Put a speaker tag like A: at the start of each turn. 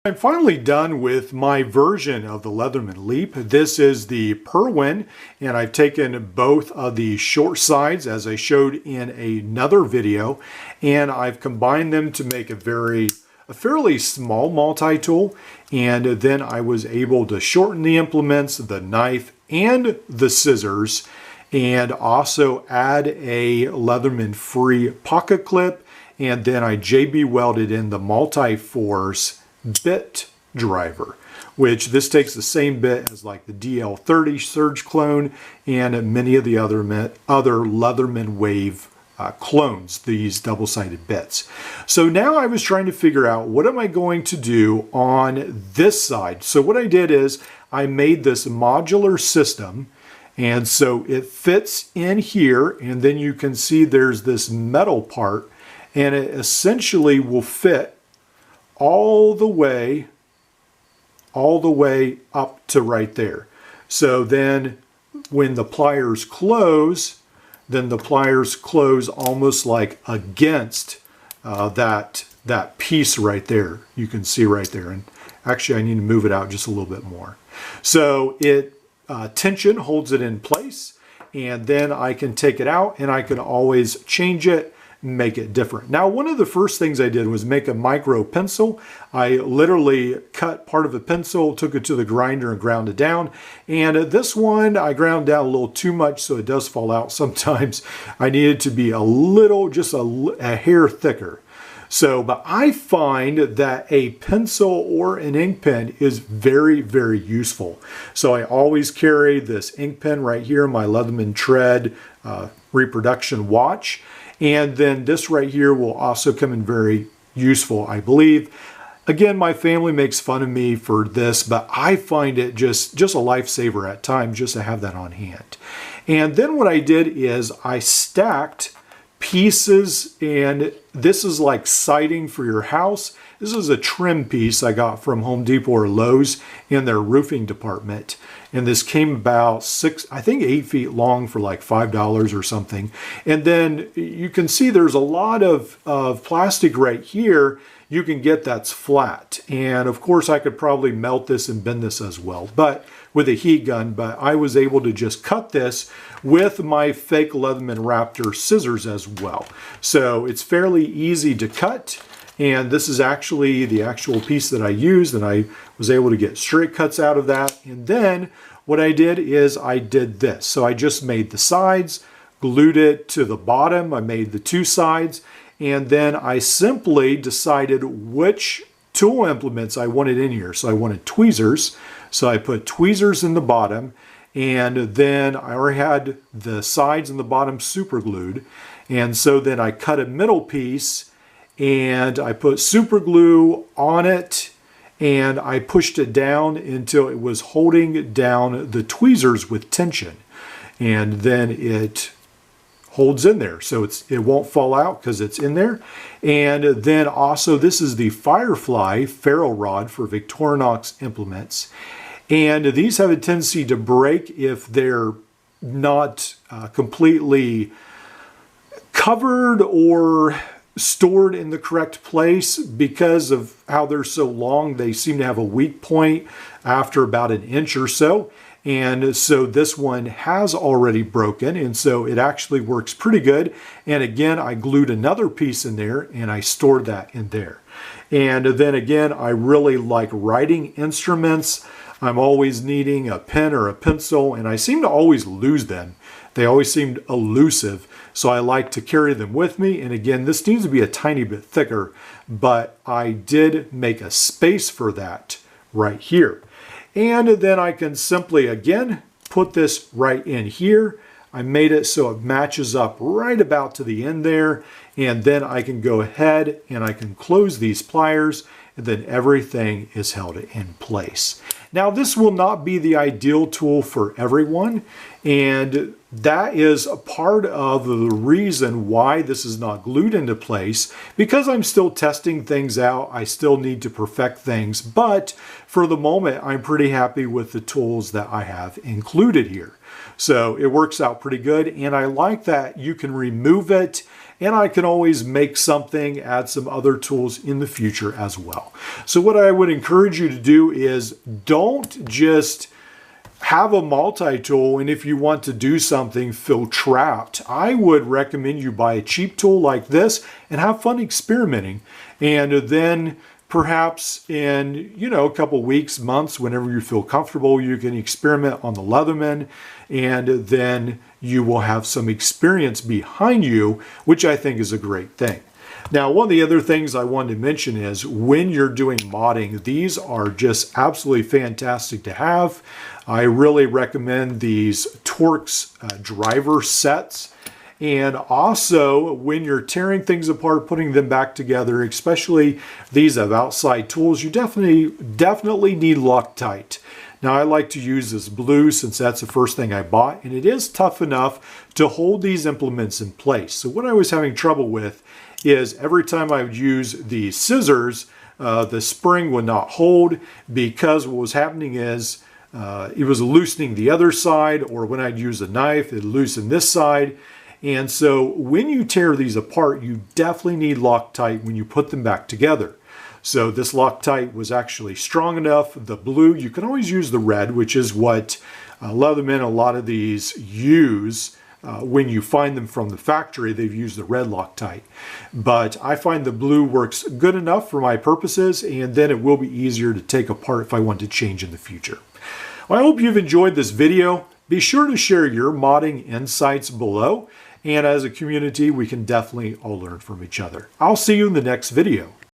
A: I'm finally done with my version of the Leatherman Leap. This is the Perwin, and I've taken both of the short sides as I showed in another video, and I've combined them to make a fairly small multi-tool, and then I was able to shorten the implements, the knife, and the scissors, and also add a Leatherman free pocket clip, and then I JB welded in the multi-force bit driver, which this takes the same bit as like the DL30 Surge clone and many of the other Leatherman Wave clones, these double-sided bits. So now I was trying to figure out what am I going to do on this side. So what I did is I made this modular system, and so it fits in here, and then you can see there's this metal part, and it essentially will fit all the way up to right there. So then when the pliers close, then the pliers close almost like against that piece right there. You can see right there. And actually I need to move it out just a little bit more. So it tension holds it in place, and then I can take it out and I can always change it, make it different. Now, one of the first things I did was make a micro pencil. I literally cut part of a pencil, took it to the grinder and ground it down. And this one I ground down a little too much, so it does fall out sometimes. I need it to be a little, just a hair thicker. So, but I find that a pencil or an ink pen is very, very useful. So I always carry this ink pen right here, my Leatherman Tread reproduction watch. And then this right here will also come in very useful, I believe. Again, my family makes fun of me for this, but I find it just a lifesaver at times just to have that on hand. And then what I did is I stacked pieces, and this is like siding for your house. This is a trim piece I got from Home Depot or Lowe's in their roofing department. And this came about 8 feet long for like $5 or something. And then you can see there's a lot of plastic right here you can get that's flat. And of course I could probably melt this and bend this as well, but with a heat gun, but I was able to just cut this with my fake Leatherman Raptor scissors as well. So it's fairly easy to cut. And this is actually the actual piece that I used, and I was able to get straight cuts out of that. And then what I did is I did this. So I just made the sides, glued it to the bottom. I made the two sides, and then I simply decided which tool implements I wanted in here. So I wanted tweezers. So I put tweezers in the bottom, and then I already had the sides and the bottom super glued. And so then I cut a middle piece, and I put super glue on it, and I pushed it down until it was holding down the tweezers with tension. And then it holds in there, so it won't fall out because it's in there. And then also this is the Firefly ferrule rod for Victorinox implements. And these have a tendency to break if they're not completely covered or stored in the correct place. Because of how they're so long, they seem to have a weak point after about an inch or so. And so this one has already broken, and so it actually works pretty good. And again, I glued another piece in there and I stored that in there. And then again, I really like writing instruments. I'm always needing a pen or a pencil, and I seem to always lose them. They always seem elusive, so I like to carry them with me. And again, this needs to be a tiny bit thicker, but I did make a space for that right here. And then I can simply, again, put this right in here. I made it so it matches up right about to the end there. And then I can go ahead and I can close these pliers, and then everything is held in place. Now, this will not be the ideal tool for everyone, and that is a part of the reason why this is not glued into place, because I'm still testing things out. I still need to perfect things, but for the moment, I'm pretty happy with the tools that I have included here. So it works out pretty good, and I like that you can remove it, and I can always make something, add some other tools in the future as well. So what I would encourage you to do is don't just have a multi-tool, and if you want to do something, feel trapped. I would recommend you buy a cheap tool like this and have fun experimenting. And then perhaps in, a couple weeks, months, whenever you feel comfortable, you can experiment on the Leatherman, and then you will have some experience behind you, which I think is a great thing. Now, one of the other things I wanted to mention is when you're doing modding, these are just absolutely fantastic to have. I really recommend these Torx driver sets. And also, when you're tearing things apart, putting them back together, especially these have outside tools, you definitely need Loctite. Now, I like to use this blue since that's the first thing I bought, and it is tough enough to hold these implements in place. So what I was having trouble with is every time I would use the scissors, the spring would not hold, because what was happening is it was loosening the other side, or when I'd use a knife, it loosened this side. And so when you tear these apart, you definitely need Loctite when you put them back together. So this Loctite was actually strong enough. The blue, you can always use the red, which is what Leatherman, a lot of these use. When you find them from the factory, they've used the red Loctite. But I find the blue works good enough for my purposes, and then it will be easier to take apart if I want to change in the future. Well, I hope you've enjoyed this video. Be sure to share your modding insights below. And as a community, we can definitely all learn from each other. I'll see you in the next video.